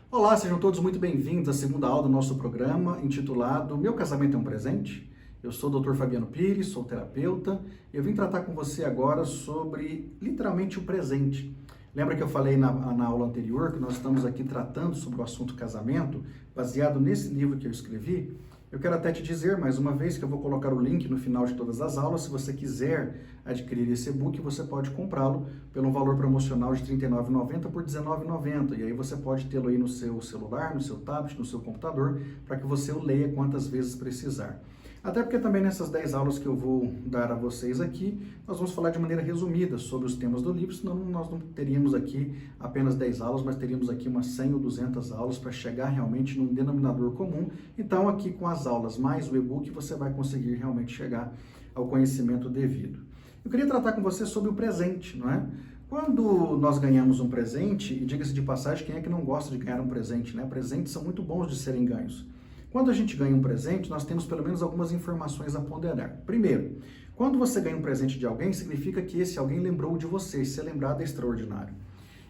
Olá, sejam todos muito bem-vindos à segunda aula do nosso programa, intitulado Meu Casamento é um Presente? Eu sou o Dr. Fabiano Pires, sou terapeuta, e eu vim tratar com você agora sobre, literalmente, o presente. Lembra que eu falei na aula anterior que nós estamos aqui tratando sobre o assunto casamento, baseado nesse livro que eu escrevi? Eu quero até te dizer, mais uma vez, que eu vou colocar o link no final de todas as aulas. Se você quiser adquirir esse e-book, você pode comprá-lo pelo valor promocional de R$ 39,90 por R$ 19,90. E aí você pode tê-lo aí no seu celular, no seu tablet, no seu computador, para que você o leia quantas vezes precisar. Até porque também nessas 10 aulas que eu vou dar a vocês aqui, nós vamos falar de maneira resumida sobre os temas do livro, senão nós não teríamos aqui apenas 10 aulas, mas teríamos aqui umas 100 ou 200 aulas para chegar realmente num denominador comum. Então aqui com as aulas mais o e-book você vai conseguir realmente chegar ao conhecimento devido. Eu queria tratar com você sobre o presente, não é? Quando nós ganhamos um presente, e diga-se de passagem, quem é que não gosta de ganhar um presente, né? Presentes são muito bons de serem ganhos. Quando a gente ganha um presente, nós temos pelo menos algumas informações a ponderar. Primeiro, quando você ganha um presente de alguém, significa que esse alguém lembrou de você, e ser lembrado é extraordinário.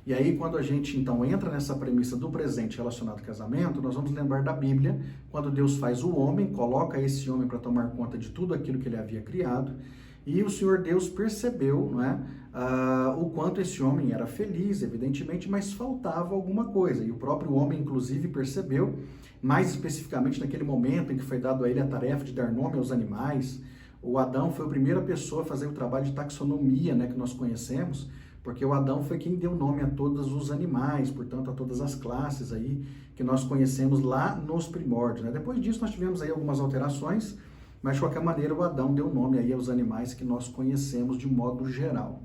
E aí, quando a gente, então, entra nessa premissa do presente relacionado ao casamento, nós vamos lembrar da Bíblia, quando Deus faz o homem, coloca esse homem para tomar conta de tudo aquilo que ele havia criado, e o Senhor Deus percebeu, não é, o quanto esse homem era feliz, evidentemente, mas faltava alguma coisa. E o próprio homem, inclusive, percebeu, mais especificamente naquele momento em que foi dado a ele a tarefa de dar nome aos animais. O Adão foi a primeira pessoa a fazer o trabalho de taxonomia, né, que nós conhecemos, porque o Adão foi quem deu nome a todos os animais, portanto, a todas as classes aí que nós conhecemos lá nos primórdios, né? Depois disso, nós tivemos aí algumas alterações, mas de qualquer maneira o Adão deu nome aí aos animais que nós conhecemos de modo geral.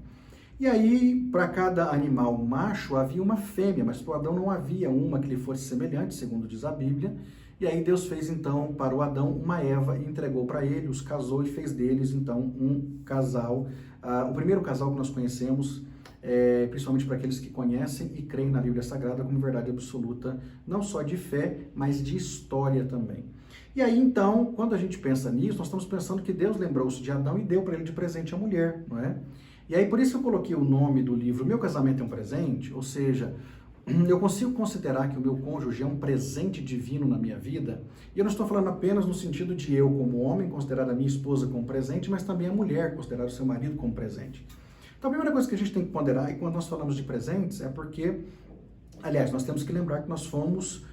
E aí, para cada animal macho havia uma fêmea, mas para o Adão não havia uma que lhe fosse semelhante, segundo diz a Bíblia. E aí Deus fez então para o Adão uma Eva e entregou para ele, os casou e fez deles então um casal, o primeiro casal que nós conhecemos, principalmente para aqueles que conhecem e creem na Bíblia Sagrada como verdade absoluta, não só de fé, mas de história também. E aí, então, quando a gente pensa nisso, nós estamos pensando que Deus lembrou-se de Adão e deu para ele de presente a mulher, não é? E aí, por isso eu coloquei o nome do livro Meu Casamento é um Presente, ou seja, eu consigo considerar que o meu cônjuge é um presente divino na minha vida, e eu não estou falando apenas no sentido de eu, como homem, considerar a minha esposa como presente, mas também a mulher, considerar o seu marido como presente. Então, a primeira coisa que a gente tem que ponderar, e quando nós falamos de presentes, é porque, aliás, nós temos que lembrar que nós fomos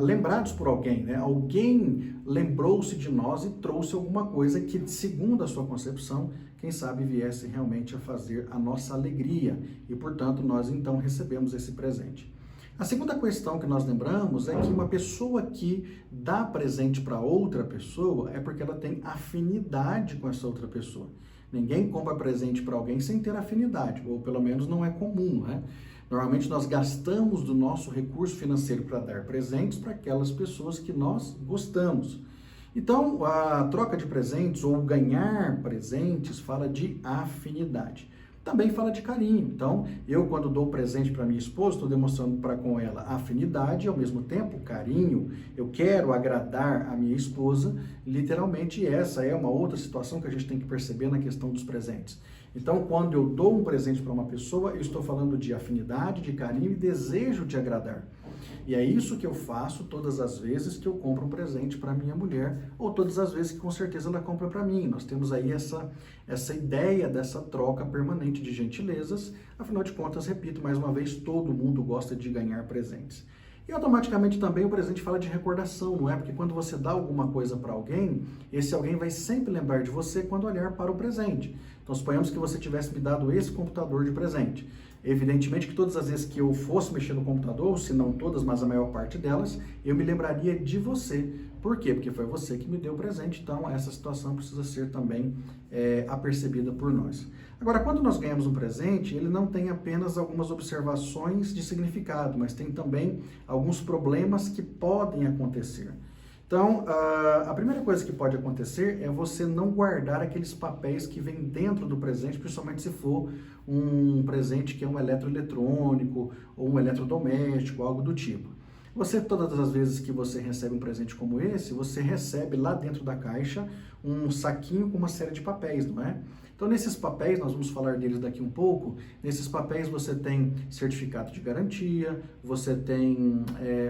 lembrados por alguém, né? Alguém lembrou-se de nós e trouxe alguma coisa que, segundo a sua concepção, quem sabe viesse realmente a fazer a nossa alegria. E, portanto, nós então recebemos esse presente. A segunda questão que nós lembramos é que uma pessoa que dá presente para outra pessoa é porque ela tem afinidade com essa outra pessoa. Ninguém compra presente para alguém sem ter afinidade, ou pelo menos não é comum, né? Normalmente nós gastamos do nosso recurso financeiro para dar presentes para aquelas pessoas que nós gostamos. Então, a troca de presentes ou ganhar presentes fala de afinidade. Também fala de carinho. Então, eu quando dou presente para minha esposa, estou demonstrando para com ela afinidade e ao mesmo tempo carinho. Eu quero agradar a minha esposa. Literalmente essa é uma outra situação que a gente tem que perceber na questão dos presentes. Então, quando eu dou um presente para uma pessoa, eu estou falando de afinidade, de carinho e desejo de agradar. E é isso que eu faço todas as vezes que eu compro um presente para minha mulher, ou todas as vezes que com certeza ela compra para mim. Nós temos aí essa ideia dessa troca permanente de gentilezas. Afinal de contas, repito mais uma vez, todo mundo gosta de ganhar presentes. E automaticamente também o presente fala de recordação, não é? Porque quando você dá alguma coisa para alguém, esse alguém vai sempre lembrar de você quando olhar para o presente. Então, suponhamos que você tivesse me dado esse computador de presente. Evidentemente que todas as vezes que eu fosse mexer no computador, se não todas, mas a maior parte delas, eu me lembraria de você. Por quê? Porque foi você que me deu o presente, então essa situação precisa ser também apercebida por nós. Agora, quando nós ganhamos um presente, ele não tem apenas algumas observações de significado, mas tem também alguns problemas que podem acontecer. Então, a primeira coisa que pode acontecer é você não guardar aqueles papéis que vêm dentro do presente, principalmente se for um presente que é um eletroeletrônico ou um eletrodoméstico, algo do tipo. Você, todas as vezes que você recebe um presente como esse, você recebe lá dentro da caixa um saquinho com uma série de papéis, não é? Então, nesses papéis, nós vamos falar deles daqui um pouco, nesses papéis você tem certificado de garantia, você tem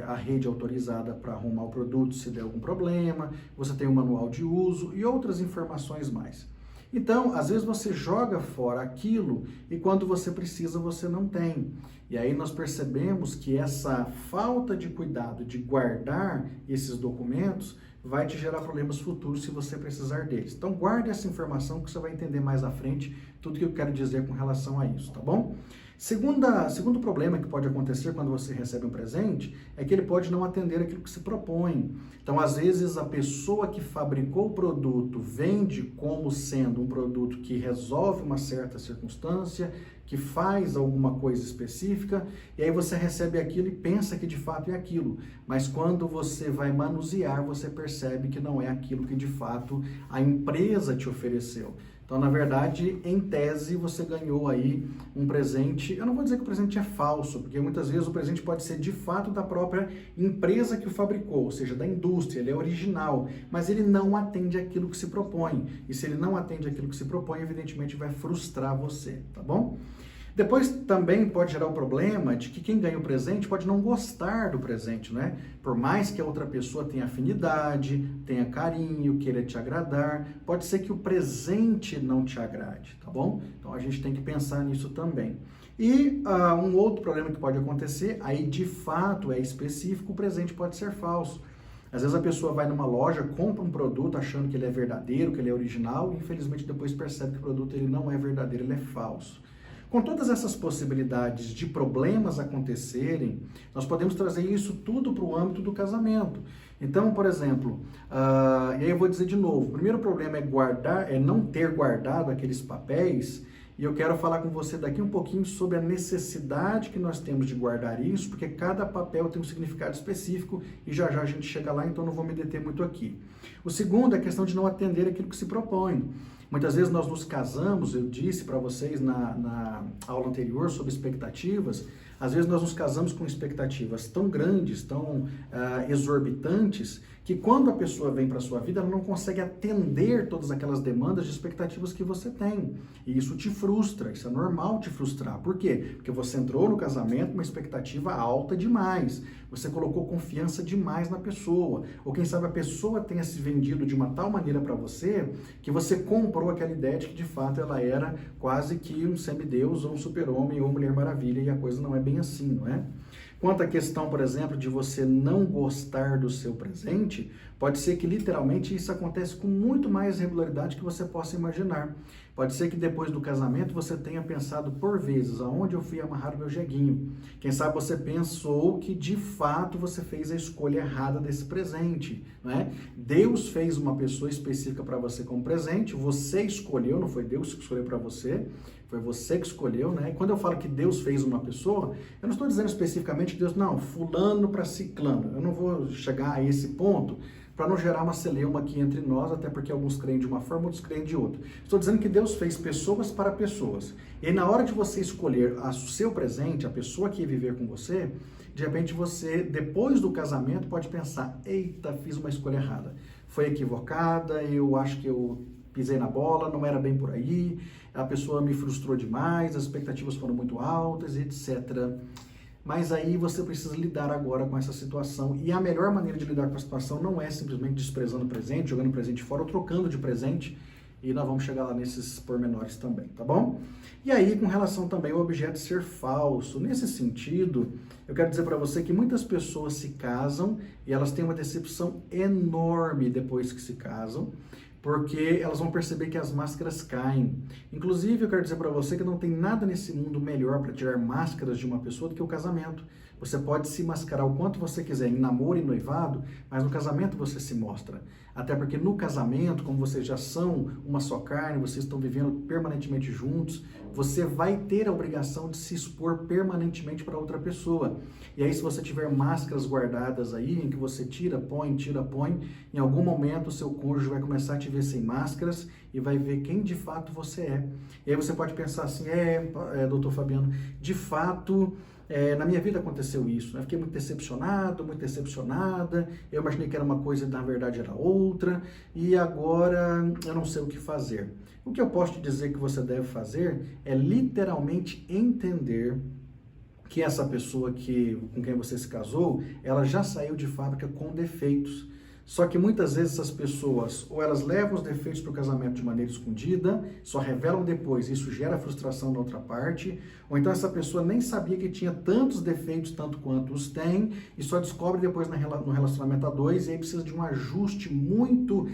a rede autorizada para arrumar o produto se der algum problema, você tem o manual de uso e outras informações mais. Então, às vezes você joga fora aquilo e quando você precisa você não tem. E aí nós percebemos que essa falta de cuidado de guardar esses documentos vai te gerar problemas futuros se você precisar deles. Então guarde essa informação que você vai entender mais à frente tudo que eu quero dizer com relação a isso, tá bom? Segundo problema que pode acontecer quando você recebe um presente é que ele pode não atender aquilo que se propõe. Então, às vezes, a pessoa que fabricou o produto vende como sendo um produto que resolve uma certa circunstância, que faz alguma coisa específica, e aí você recebe aquilo e pensa que de fato é aquilo. Mas quando você vai manusear, você percebe que não é aquilo que de fato a empresa te ofereceu. Então, na verdade, em tese, você ganhou aí um presente. Eu não vou dizer que o presente é falso, porque muitas vezes o presente pode ser de fato da própria empresa que o fabricou, ou seja, da indústria, ele é original, mas ele não atende aquilo que se propõe. E se ele não atende aquilo que se propõe, evidentemente vai frustrar você, tá bom? Depois também pode gerar o problema de que quem ganha o presente pode não gostar do presente, né? Por mais que a outra pessoa tenha afinidade, tenha carinho, queira te agradar, pode ser que o presente não te agrade, tá bom? Então a gente tem que pensar nisso também. E um outro problema que pode acontecer, aí de fato é específico, o presente pode ser falso. Às vezes a pessoa vai numa loja, compra um produto achando que ele é verdadeiro, que ele é original, e infelizmente depois percebe que o produto ele não é verdadeiro, ele é falso. Com todas essas possibilidades de problemas acontecerem, nós podemos trazer isso tudo para o âmbito do casamento. Então, por exemplo, e aí eu vou dizer de novo, o primeiro problema é não ter guardado aqueles papéis, e eu quero falar com você daqui um pouquinho sobre a necessidade que nós temos de guardar isso, porque cada papel tem um significado específico e já já a gente chega lá, então não vou me deter muito aqui. O segundo é a questão de não atender aquilo que se propõe. Muitas vezes nós nos casamos, eu disse para vocês na aula anterior sobre expectativas, às vezes nós nos casamos com expectativas tão grandes, tão exorbitantes, que quando a pessoa vem para a sua vida, ela não consegue atender todas aquelas demandas de expectativas que você tem. E isso te frustra, isso é normal te frustrar. Por quê? Porque você entrou no casamento com uma expectativa alta demais. Você colocou confiança demais na pessoa. Ou quem sabe a pessoa tenha se vendido de uma tal maneira para você, que você comprou aquela ideia de que de fato ela era quase que um semideus, ou um super-homem, ou Mulher Maravilha, e a coisa não é bem assim, não é? Quanto à questão, por exemplo, de você não gostar do seu presente, pode ser que literalmente isso acontece com muito mais regularidade que você possa imaginar. Pode ser que depois do casamento você tenha pensado por vezes aonde eu fui amarrar o meu jeguinho. Quem sabe você pensou que de fato você fez a escolha errada desse presente, não é? Deus fez uma pessoa específica para você como presente, você escolheu, não foi Deus que escolheu para você. Foi você que escolheu, né? E quando eu falo que Deus fez uma pessoa, eu não estou dizendo especificamente que Deus, não, fulano para ciclano. Eu não vou chegar a esse ponto para não gerar uma celeuma aqui entre nós, até porque alguns creem de uma forma, outros creem de outra. Estou dizendo que Deus fez pessoas para pessoas. E aí, na hora de você escolher o seu presente, a pessoa que ia viver com você, de repente você, depois do casamento, pode pensar, eita, fiz uma escolha errada. Foi equivocada, eu acho que eu pisei na bola, não era bem por aí, a pessoa me frustrou demais, as expectativas foram muito altas, etc. Mas aí você precisa lidar agora com essa situação. E a melhor maneira de lidar com a situação não é simplesmente desprezando o presente, jogando o presente fora ou trocando de presente. E nós vamos chegar lá nesses pormenores também, tá bom? E aí, com relação também ao objeto ser falso, nesse sentido, eu quero dizer para você que muitas pessoas se casam e elas têm uma decepção enorme depois que se casam, porque elas vão perceber que as máscaras caem. Inclusive, eu quero dizer para você que não tem nada nesse mundo melhor para tirar máscaras de uma pessoa do que o casamento. Você pode se mascarar o quanto você quiser em namoro e noivado, mas no casamento você se mostra. Até porque no casamento, como vocês já são uma só carne, vocês estão vivendo permanentemente juntos, você vai ter a obrigação de se expor permanentemente para outra pessoa. E aí, se você tiver máscaras guardadas aí, em que você tira, põe, em algum momento o seu cônjuge vai começar a te ver sem máscaras e vai ver quem de fato você é. E aí você pode pensar assim, doutor Fabiano, de fato, na minha vida aconteceu isso, né? Fiquei muito decepcionado, muito decepcionada, eu imaginei que era uma coisa e na verdade era outra, e agora eu não sei o que fazer. O que eu posso te dizer que você deve fazer é literalmente entender que essa pessoa com quem você se casou, ela já saiu de fábrica com defeitos. Só que muitas vezes essas pessoas, ou elas levam os defeitos para o casamento de maneira escondida, só revelam depois, isso gera frustração na outra parte, ou então essa pessoa nem sabia que tinha tantos defeitos, tanto quanto os tem, e só descobre depois no relacionamento a dois, e aí precisa de um ajuste muito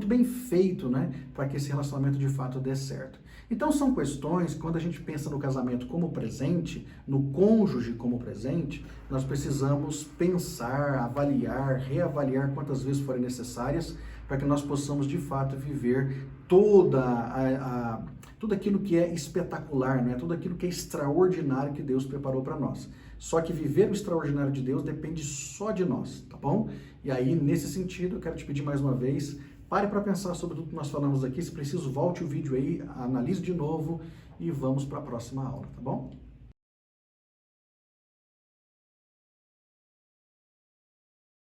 bem feito, né, para que esse relacionamento de fato dê certo. Então são questões, quando a gente pensa no casamento como presente, no cônjuge como presente, nós precisamos pensar, avaliar, reavaliar quantas vezes forem necessárias para que nós possamos de fato viver tudo aquilo que é espetacular, né? Tudo aquilo que é extraordinário que Deus preparou para nós. Só que viver o extraordinário de Deus depende só de nós, tá bom? E aí, nesse sentido, eu quero te pedir mais uma vez, pare para pensar sobre tudo que nós falamos aqui. Se preciso, volte o vídeo aí, analise de novo e vamos para a próxima aula, tá bom?